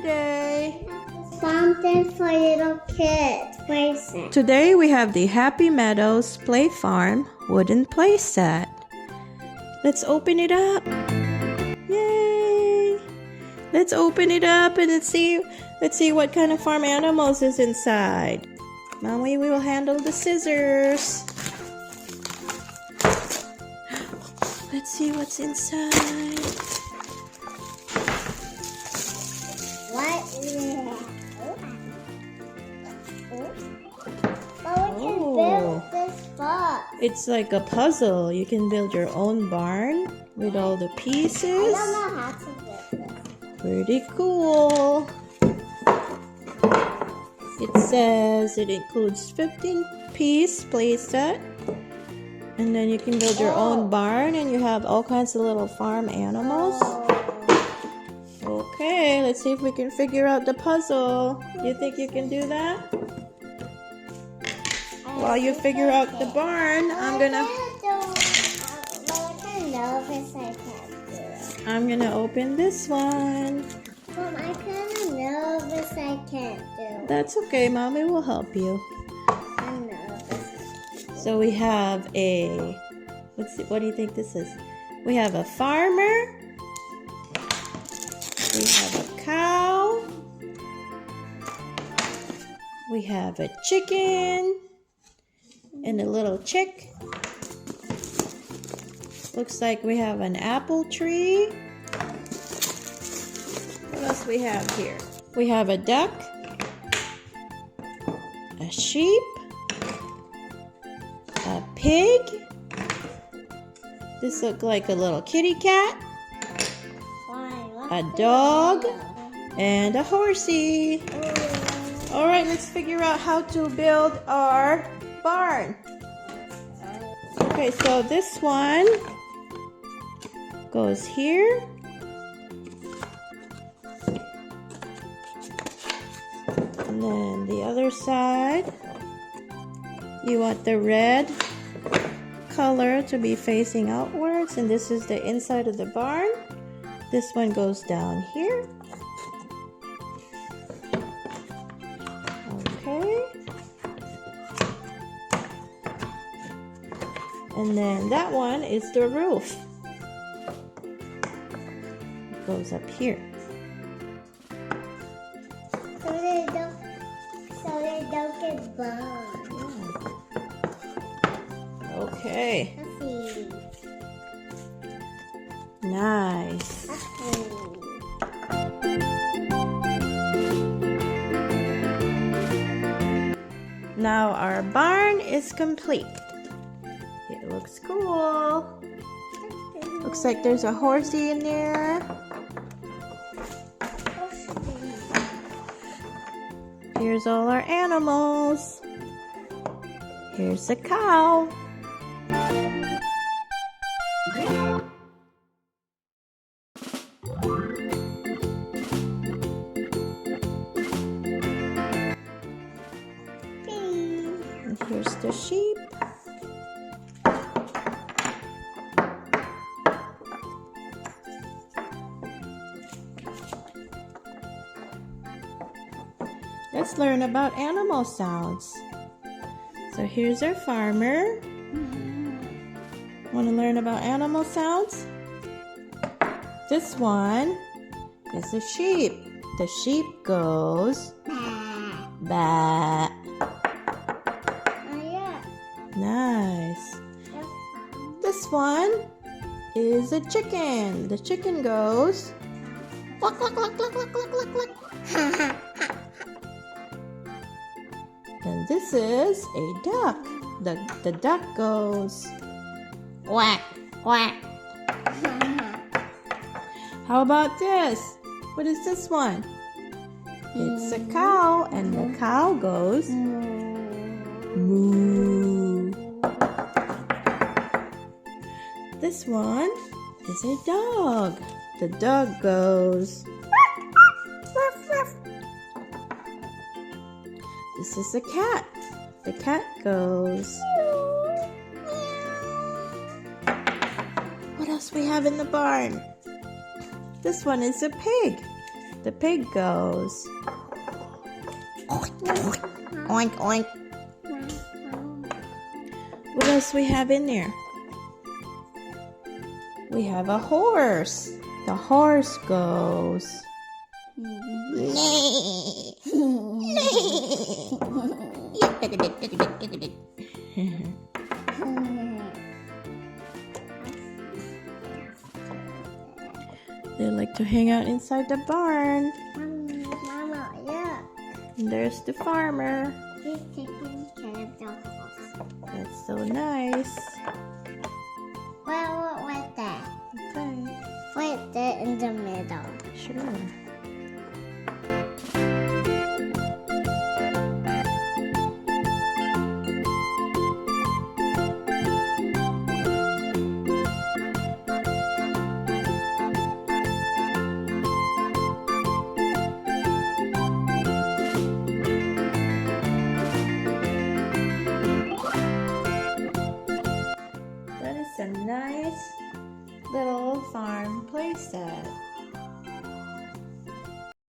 today? Something for little kids. Playset. Today we have the Happy Meadows Play Farm wooden playset. Let's open it up. Yay! Let's open it up and let's see what kind of farm animals is inside. Mommy, we will handle the scissors. Let's see what's inside. What is it? But we can build this box. It's like a puzzle. You can build your own barn with all the pieces. I don't know how to build this. Pretty cool. It says it includes 15-piece playset. And then you can build your own barn and you have all kinds of little farm animals. Okay, let's see if we can figure out the puzzle. You think you can do that? While you figure out the barn, I'm gonna open this one. Mom, I'm kind of nervous I can't do. That's okay, Mommy will help you. I'm nervous. So we have a, let's see, what do you think this is? We have a farmer. We have a cow. We have a chicken. And a little chick. Looks like we have an apple tree. What else we have here? We have a duck. A sheep. A pig. This looks like a little kitty cat. A dog. And a horsey. Alright, let's figure out how to build our barn. Okay, so this one goes here. And then the other side, you want the red color to be facing outwards, and this is the inside of the barn. This one goes down here. Okay. And then that one is the roof. It goes up here. So they don't get burned. Okay. Let's see. Nice. Let's see. Now our barn is complete. It looks cool. Looks like there's a horsey in there. Here's all our animals. Here's a cow. And here's the sheep. Let's learn about animal sounds. So here's our farmer. Want to learn about animal sounds? This one is a sheep. The sheep goes ba. Oh yeah. Nice. This one is a chicken. The chicken goes cluck cluck cluck cluck cluck cluck cluck cluck. And this is a duck. The duck goes quack, quack. How about this? What is this one? It's a cow, and the cow goes moo. This one is a dog. The dog goes ruff, ruff. This is a cat. The cat goes. What else we have in the barn? This one is a pig. the pig goes. Oink, oink. What else we have in there? We have a horse. The horse goes. They like to hang out inside the barn. Mama, look. And there's the farmer. He's taking care of the horse. That's so nice. Well, right there. Okay, Right there in the middle. sure. That is a nice little farm playset.